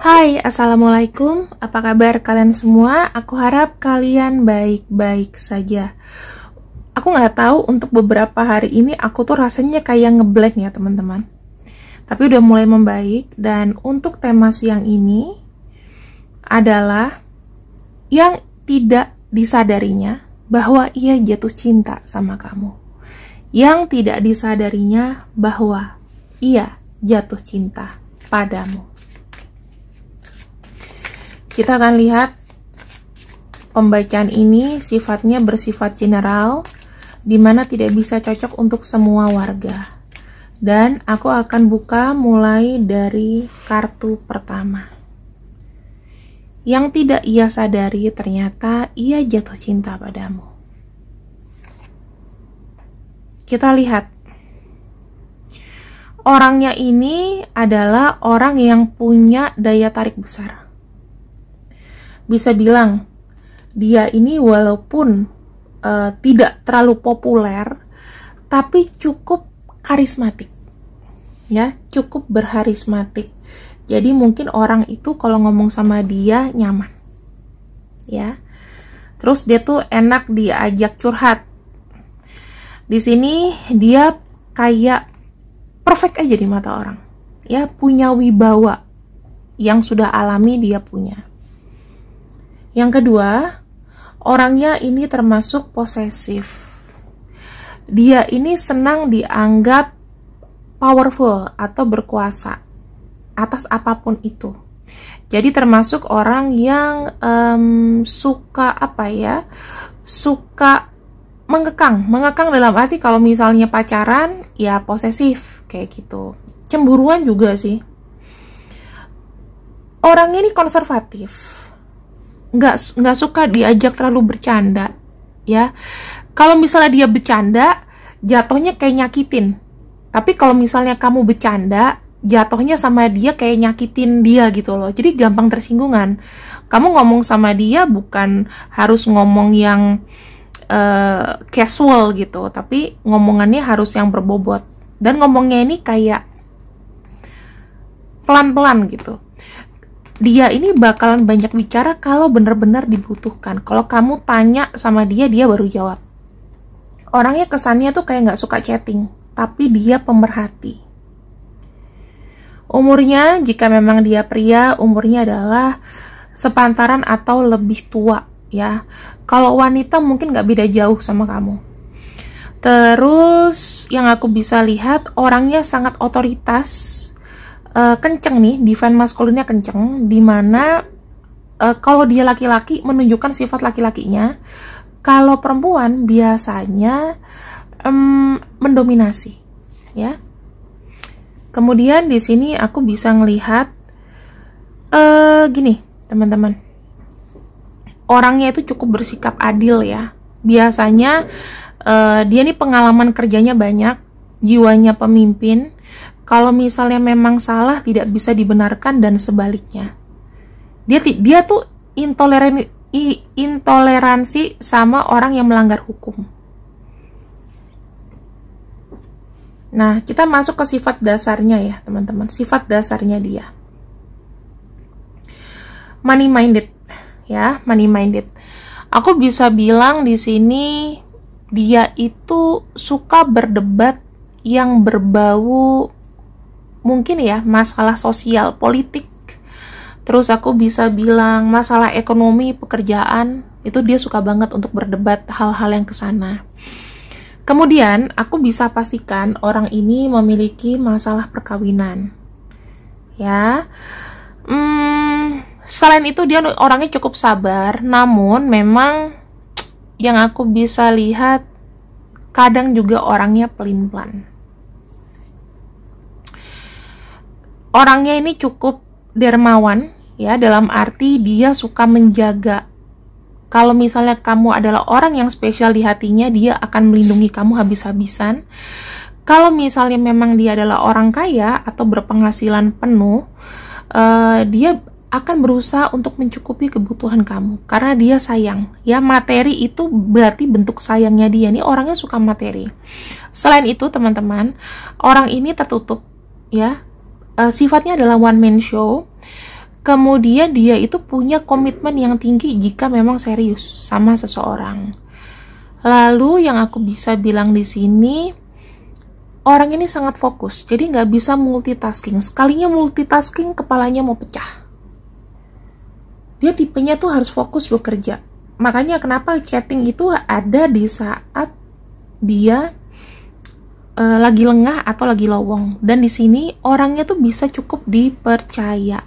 Hai, Assalamualaikum. Apa kabar kalian semua? Aku harap kalian baik-baik saja. Aku nggak tahu untuk beberapa hari ini aku tuh rasanya kayak ngeblank ya teman-teman. Tapi udah mulai membaik, dan untuk tema siang ini adalah yang tidak disadarinya bahwa ia jatuh cinta sama kamu. Yang tidak disadarinya bahwa ia jatuh cinta padamu. Kita akan lihat pembacaan ini sifatnya bersifat general, di mana tidak bisa cocok untuk semua warga. Dan aku akan buka mulai dari kartu pertama. Yang tidak ia sadari ternyata ia jatuh cinta padamu. Kita lihat. Orangnya ini adalah orang yang punya daya tarik besar. Bisa bilang dia ini walaupun tidak terlalu populer, tapi cukup karismatik, ya, cukup berharismatik. Jadi mungkin orang itu kalau ngomong sama dia nyaman, ya. Terus dia tuh enak diajak curhat. Di sini dia kayak perfect aja di mata orang, ya, punya wibawa yang sudah alami dia punya. Yang kedua, orangnya ini termasuk posesif. Dia ini senang dianggap powerful atau berkuasa atas apapun itu. Jadi termasuk orang yang suka suka mengekang dalam arti kalau misalnya pacaran ya posesif kayak gitu. Cemburuan juga sih. Orangnya ini konservatif. Nggak suka diajak terlalu bercanda, ya. Kalau misalnya dia bercanda, jatuhnya kayak nyakitin. Tapi kalau misalnya kamu bercanda, jatuhnya sama dia kayak nyakitin dia gitu loh. Jadi gampang tersinggungan. Kamu ngomong sama dia bukan harus ngomong yang casual gitu, tapi ngomongannya harus yang berbobot. Dan ngomongnya ini kayak pelan-pelan gitu. Dia ini bakalan banyak bicara kalau benar-benar dibutuhkan. Kalau kamu tanya sama dia, dia baru jawab. Orangnya kesannya tuh kayak nggak suka chatting, tapi dia pemerhati. Umurnya, jika memang dia pria, umurnya adalah sepantaran atau lebih tua, ya. Kalau wanita mungkin nggak beda jauh sama kamu. Terus yang aku bisa lihat, orangnya sangat otoritas. Kenceng nih, divine maskulinnya kenceng, dimana kalau dia laki-laki menunjukkan sifat laki-lakinya, kalau perempuan biasanya mendominasi, ya. Kemudian di sini aku bisa ngelihat gini, teman-teman, orangnya itu cukup bersikap adil, ya. Biasanya dia nih pengalaman kerjanya banyak, jiwanya pemimpin. Kalau misalnya memang salah tidak bisa dibenarkan dan sebaliknya. Dia tuh intoleransi sama orang yang melanggar hukum. Nah, kita masuk ke sifat dasarnya ya, teman-teman. Sifat dasarnya dia. Money minded, ya, money minded. Aku bisa bilang di sini dia itu suka berdebat yang berbau mungkin ya masalah sosial, politik. Terus aku bisa bilang masalah ekonomi, pekerjaan, itu dia suka banget untuk berdebat hal-hal yang kesana. Kemudian aku bisa pastikan orang ini memiliki masalah perkawinan, ya. Selain itu dia orangnya cukup sabar, namun memang yang aku bisa lihat kadang juga orangnya pelin-pelan. Orangnya ini cukup dermawan, ya, dalam arti dia suka menjaga. Kalau misalnya kamu adalah orang yang spesial di hatinya, dia akan melindungi kamu habis-habisan. Kalau misalnya memang dia adalah orang kaya atau berpenghasilan penuh, dia akan berusaha untuk mencukupi kebutuhan kamu karena dia sayang, ya. Materi itu berarti bentuk sayangnya dia. Nih orangnya suka materi. Selain itu teman-teman, orang ini tertutup ya, sifatnya adalah one man show. Kemudian dia itu punya komitmen yang tinggi jika memang serius sama seseorang. Lalu yang aku bisa bilang di sini, orang ini sangat fokus, jadi nggak bisa multitasking. Sekalinya multitasking, kepalanya mau pecah. Dia tipenya tuh harus fokus bekerja. Makanya kenapa chatting itu ada di saat dia lagi lengah atau lagi lowong. Dan di sini orangnya tuh bisa cukup dipercaya.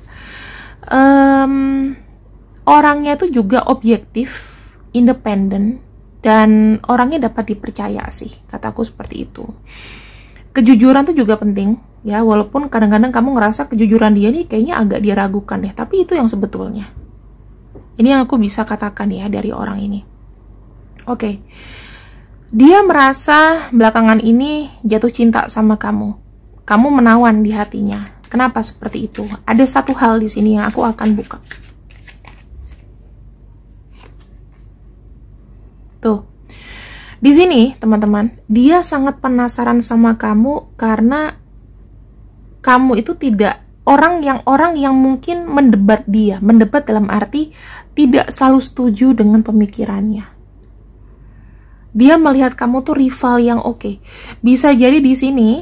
Orangnya tuh juga objektif, independen, dan orangnya dapat dipercaya sih, kataku seperti itu. Kejujuran tuh juga penting ya, walaupun kadang-kadang kamu ngerasa kejujuran dia nih kayaknya agak diragukan deh, tapi itu yang sebetulnya. Ini yang aku bisa katakan ya dari orang ini. Oke. Dia merasa belakangan ini jatuh cinta sama kamu. Kamu menawan di hatinya. Kenapa seperti itu? Ada satu hal di sini yang aku akan buka. Tuh. Di sini, teman-teman, dia sangat penasaran sama kamu karena kamu itu tidak orang yang mungkin mendebat dia. Mendebat dalam arti tidak selalu setuju dengan pemikirannya. Dia melihat kamu tuh rival yang oke. Bisa jadi di sini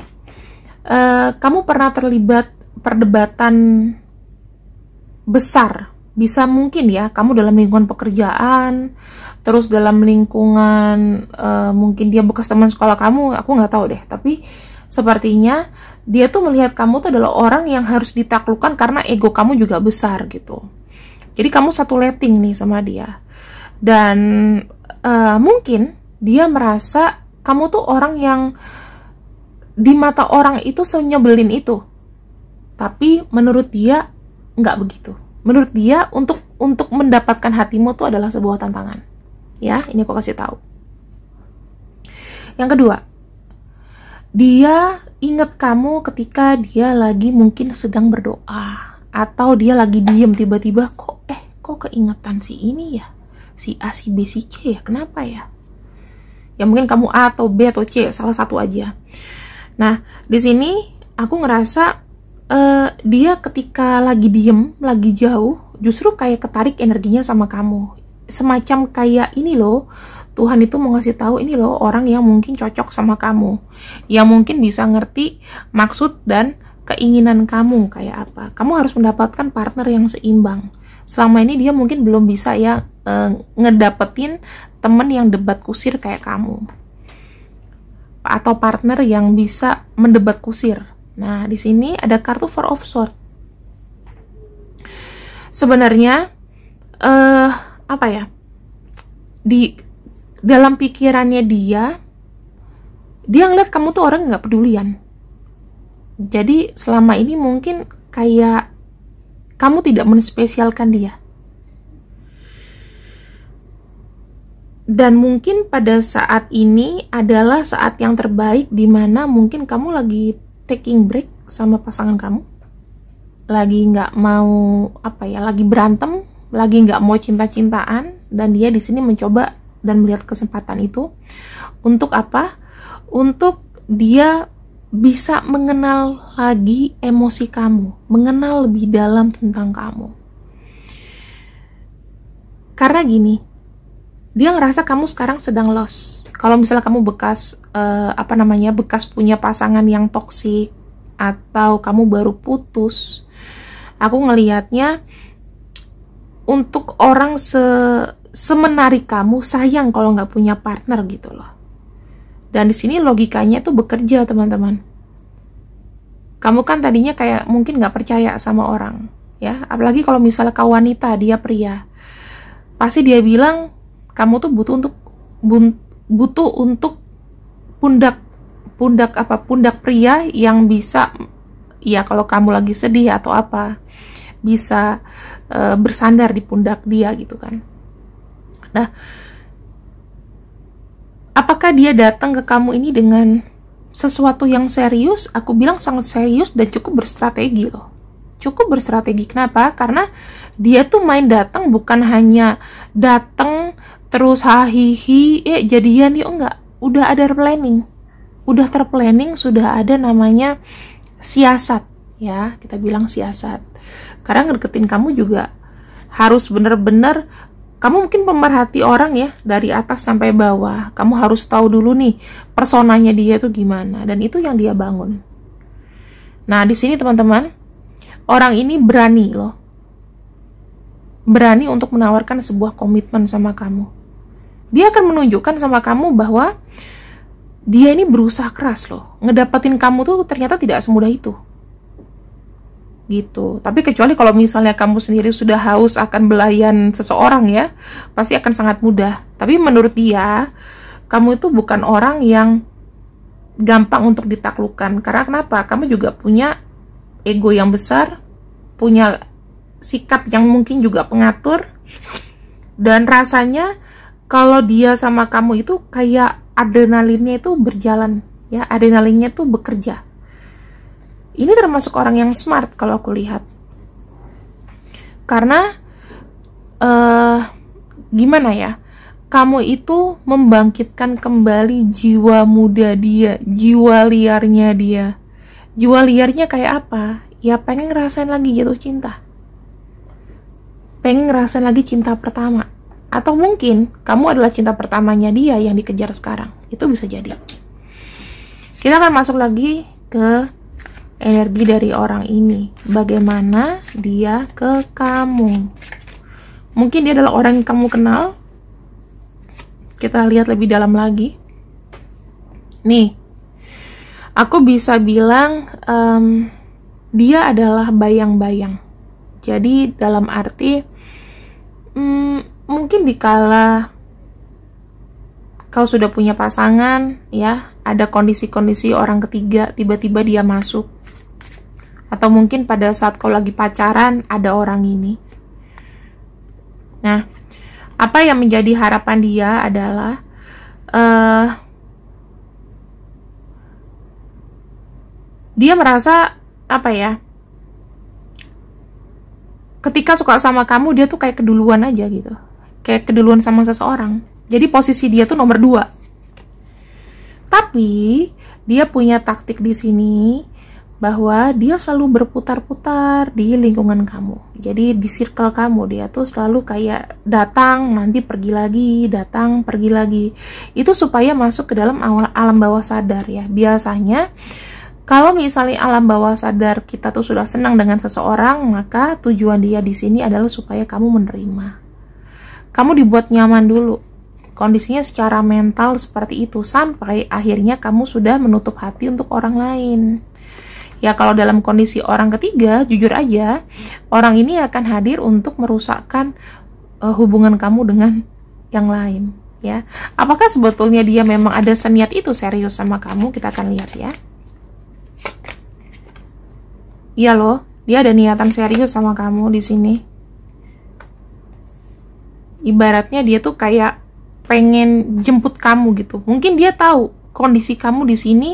kamu pernah terlibat perdebatan besar. Bisa mungkin ya, kamu dalam lingkungan pekerjaan, terus dalam lingkungan mungkin dia bekas teman sekolah kamu, aku nggak tahu deh. Tapi sepertinya dia tuh melihat kamu tuh adalah orang yang harus ditaklukkan karena ego kamu juga besar gitu. Jadi kamu satu rating nih sama dia. Dan mungkin dia merasa kamu tuh orang yang di mata orang itu senyebelin itu. Tapi menurut dia nggak begitu. Menurut dia untuk mendapatkan hatimu tuh adalah sebuah tantangan. Ya, ini aku kasih tahu. Yang kedua, dia ingat kamu ketika dia lagi mungkin sedang berdoa, atau dia lagi diem tiba-tiba kok keingetan si ini ya, si A, si B, si C ya, kenapa ya? Ya mungkin kamu A atau B atau C, salah satu aja. Nah, di sini aku ngerasa dia ketika lagi diem, lagi jauh, justru kayak ketarik energinya sama kamu. Semacam kayak ini loh, Tuhan itu mau ngasih tahu ini loh orang yang mungkin cocok sama kamu, yang mungkin bisa ngerti maksud dan keinginan kamu kayak apa. Kamu harus mendapatkan partner yang seimbang. Selama ini dia mungkin belum bisa ya ngedapetin temen yang debat kusir kayak kamu, atau partner yang bisa mendebat kusir. Nah, di sini ada kartu Four of Swords. Sebenarnya apa ya? Di dalam pikirannya dia ngeliat kamu tuh orang nggak pedulian. Jadi selama ini mungkin kayak kamu tidak menspesialkan dia. Dan mungkin pada saat ini adalah saat yang terbaik di mana mungkin kamu lagi taking break sama pasangan kamu, lagi nggak mau lagi berantem, lagi nggak mau cinta-cintaan, dan dia di sini mencoba dan melihat kesempatan itu untuk apa? Untuk dia bisa mengenal lagi emosi kamu, mengenal lebih dalam tentang kamu. Karena gini, dia ngerasa kamu sekarang sedang lost. Kalau misalnya kamu bekas bekas punya pasangan yang toksik, atau kamu baru putus, aku ngelihatnya untuk orang semenarik kamu sayang kalau nggak punya partner gitu loh. Dan di sini logikanya tuh bekerja, teman-teman. Kamu kan tadinya kayak mungkin nggak percaya sama orang, ya. Apalagi kalau misalnya kau wanita, dia pria, pasti dia bilang kamu tuh butuh untuk pundak pria yang bisa, ya kalau kamu lagi sedih atau apa, bisa bersandar di pundak dia gitu kan. Nah, apakah dia datang ke kamu ini dengan sesuatu yang serius? Aku bilang sangat serius dan cukup berstrategi loh. Cukup berstrategi. Kenapa? Karena dia tuh main datang, bukan hanya datang terus hahihi, jadian yuk, enggak. Udah ada planning. udah terplanning, sudah ada namanya siasat, ya, kita bilang siasat. Karena ngedeketin kamu juga harus bener-bener, kamu mungkin pemerhati orang ya, dari atas sampai bawah. Kamu harus tahu dulu nih personanya dia itu gimana, dan itu yang dia bangun. Nah, di sini teman-teman, orang ini berani loh. Berani untuk menawarkan sebuah komitmen sama kamu. Dia akan menunjukkan sama kamu bahwa dia ini berusaha keras loh. Ngedapetin kamu tuh ternyata tidak semudah itu. Gitu. Tapi kecuali kalau misalnya kamu sendiri sudah haus akan belayan seseorang ya, pasti akan sangat mudah. Tapi menurut dia, kamu itu bukan orang yang gampang untuk ditaklukkan. Karena kenapa? Kamu juga punya ego yang besar, punya sikap yang mungkin juga pengatur, dan rasanya kalau dia sama kamu itu kayak adrenalinnya itu berjalan, ya, adrenalinnya itu bekerja. Ini termasuk orang yang smart kalau aku lihat. Karena gimana ya? Kamu itu membangkitkan kembali jiwa muda dia, jiwa liarnya dia. Jiwa liarnya kayak apa? Ya pengen ngerasain lagi jatuh cinta. Pengen ngerasain lagi cinta pertama. Atau mungkin kamu adalah cinta pertamanya dia yang dikejar sekarang. Itu bisa jadi. Kita akan masuk lagi ke energi dari orang ini. Bagaimana dia ke kamu. Mungkin dia adalah orang yang kamu kenal. Kita lihat lebih dalam lagi. Nih, aku bisa bilang dia adalah bayang-bayang. Jadi dalam arti mungkin dikala kau sudah punya pasangan, ya, ada kondisi-kondisi orang ketiga tiba-tiba dia masuk. Atau mungkin pada saat kau lagi pacaran ada orang ini. Nah, apa yang menjadi harapan dia adalah dia merasa apa ya, ketika suka sama kamu dia tuh kayak keduluan aja gitu, kayak keduluan sama seseorang. Jadi posisi dia tuh nomor 2. Tapi dia punya taktik di sini bahwa dia selalu berputar-putar di lingkungan kamu. Jadi di circle kamu dia tuh selalu kayak datang, nanti pergi lagi, datang, pergi lagi. Itu supaya masuk ke dalam alam bawah sadar ya. Biasanya kalau misalnya alam bawah sadar kita tuh sudah senang dengan seseorang, maka tujuan dia di sini adalah supaya kamu menerima. Kamu dibuat nyaman dulu. Kondisinya secara mental seperti itu sampai akhirnya kamu sudah menutup hati untuk orang lain. Ya, kalau dalam kondisi orang ketiga, jujur aja, orang ini akan hadir untuk merusakkan hubungan kamu dengan yang lain, ya. Apakah sebetulnya dia memang ada seniat itu serius sama kamu? Kita akan lihat ya. Iya loh, dia ada niatan serius sama kamu di sini. Ibaratnya dia tuh kayak pengen jemput kamu gitu. Mungkin dia tahu kondisi kamu di sini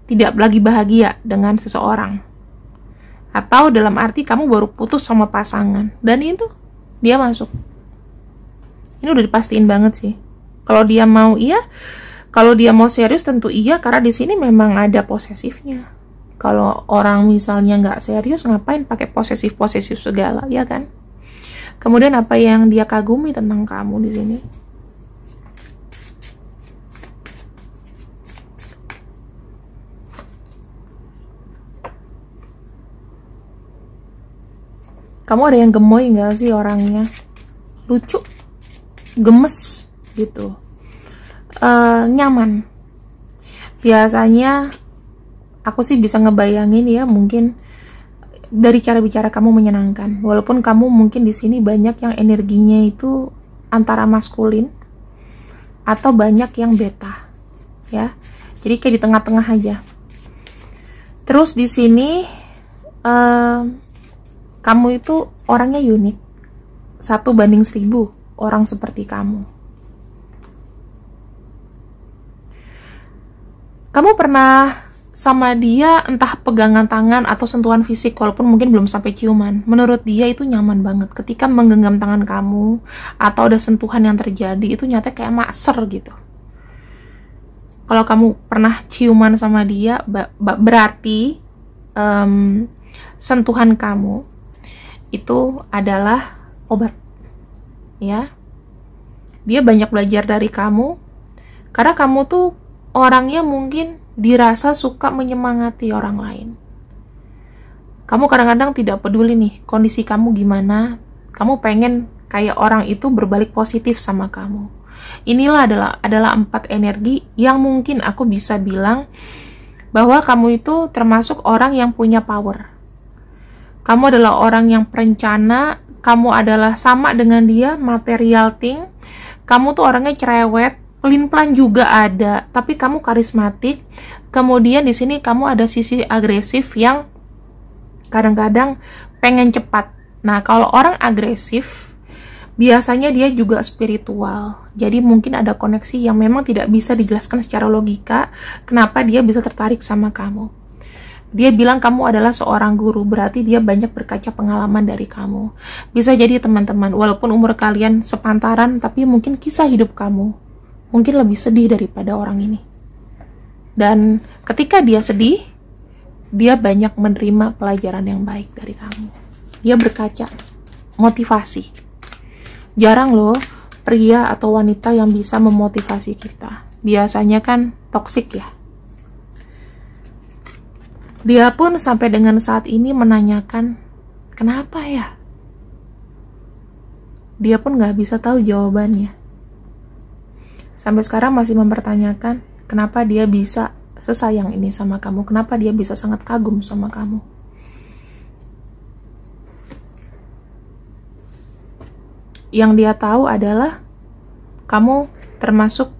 tidak lagi bahagia dengan seseorang, atau dalam arti kamu baru putus sama pasangan, dan itu dia masuk. Ini udah dipastiin banget sih. Kalau dia mau iya, kalau dia mau serius tentu iya, karena di sini memang ada posesifnya. Kalau orang misalnya nggak serius, ngapain pakai posesif segala, ya kan? Kemudian apa yang dia kagumi tentang kamu di sini? Kamu ada yang gemoy nggak sih orangnya? Lucu, gemes gitu, nyaman. Biasanya aku sih bisa ngebayangin ya, mungkin dari cara bicara kamu menyenangkan. Walaupun kamu mungkin di sini banyak yang energinya itu antara maskulin atau banyak yang beta, ya. Jadi kayak di tengah-tengah aja. Terus di sini kamu itu orangnya unik. 1/1000 orang seperti kamu. Kamu pernah sama dia entah pegangan tangan atau sentuhan fisik, walaupun mungkin belum sampai ciuman. Menurut dia itu nyaman banget ketika menggenggam tangan kamu atau ada sentuhan yang terjadi, itu nyata kayak makser gitu. Kalau kamu pernah ciuman sama dia, berarti sentuhan kamu itu adalah obat, ya. Dia banyak belajar dari kamu, karena kamu tuh orangnya mungkin dirasa suka menyemangati orang lain. Kamu kadang-kadang tidak peduli nih kondisi kamu gimana, kamu pengen kayak orang itu berbalik positif sama kamu. Inilah adalah 4 energi yang mungkin aku bisa bilang bahwa kamu itu termasuk orang yang punya power. Kamu adalah orang yang perencana, kamu adalah sama dengan dia, material thing. Kamu tuh orangnya cerewet, pelin-pelan juga ada, tapi kamu karismatik. Kemudian di sini kamu ada sisi agresif yang kadang-kadang pengen cepat. Nah, kalau orang agresif, biasanya dia juga spiritual. Jadi mungkin ada koneksi yang memang tidak bisa dijelaskan secara logika, kenapa dia bisa tertarik sama kamu. Dia bilang kamu adalah seorang guru, berarti dia banyak berkaca pengalaman dari kamu. Bisa jadi teman-teman, walaupun umur kalian sepantaran, tapi mungkin kisah hidup kamu mungkin lebih sedih daripada orang ini. Dan ketika dia sedih, dia banyak menerima pelajaran yang baik dari kamu. Dia berkaca, motivasi. Jarang loh pria atau wanita yang bisa memotivasi kita. Biasanya kan toksik ya. Dia pun sampai dengan saat ini menanyakan, kenapa ya? Dia pun gak bisa tahu jawabannya. Sampai sekarang masih mempertanyakan, kenapa dia bisa sesayang ini sama kamu? Kenapa dia bisa sangat kagum sama kamu? Yang dia tahu adalah kamu termasuk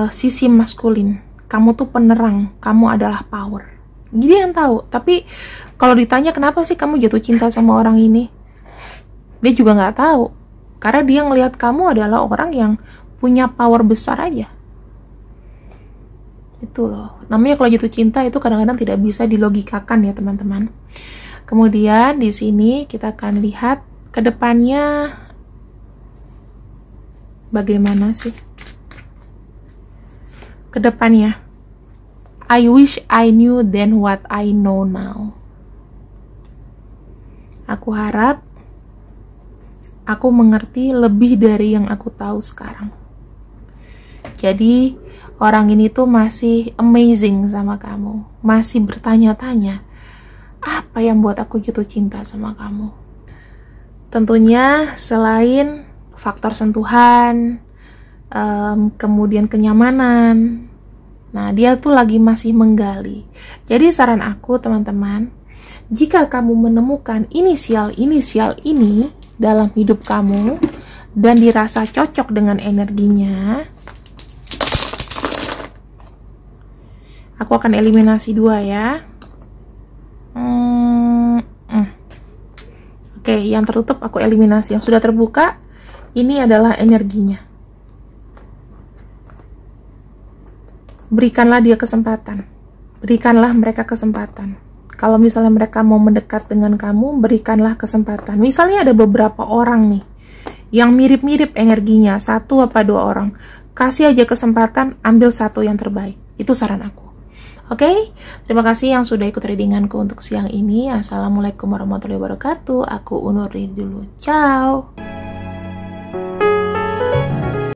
sisi maskulin. Kamu tuh penerang, kamu adalah power. Jadi yang tahu. Tapi kalau ditanya kenapa sih kamu jatuh cinta sama orang ini, dia juga nggak tahu. Karena dia ngelihat kamu adalah orang yang punya power besar aja. Itu loh. Namanya kalau jatuh cinta itu kadang-kadang tidak bisa dilogikakan ya teman-teman. Kemudian di sini kita akan lihat ke depannya bagaimana sih. Kedepannya, I wish I knew then what I know now. Aku harap aku mengerti lebih dari yang aku tahu sekarang. Jadi orang ini tuh masih amazing sama kamu, masih bertanya-tanya apa yang buat aku jatuh cinta sama kamu. Tentunya selain faktor sentuhan, kemudian kenyamanan. Nah, dia tuh lagi masih menggali. Jadi saran aku teman-teman, jika kamu menemukan inisial-inisial ini dalam hidup kamu dan dirasa cocok dengan energinya, aku akan eliminasi 2 ya. Oke, yang tertutup aku eliminasi. Yang sudah terbuka, ini adalah energinya. Berikanlah dia kesempatan. Berikanlah mereka kesempatan. Kalau misalnya mereka mau mendekat dengan kamu, berikanlah kesempatan. Misalnya ada beberapa orang nih yang mirip-mirip energinya, 1 apa 2 orang. Kasih aja kesempatan, ambil 1 yang terbaik. Itu saran aku. Oke? Terima kasih yang sudah ikut readinganku untuk siang ini. Assalamualaikum warahmatullahi wabarakatuh. Aku undur diri dulu. Ciao.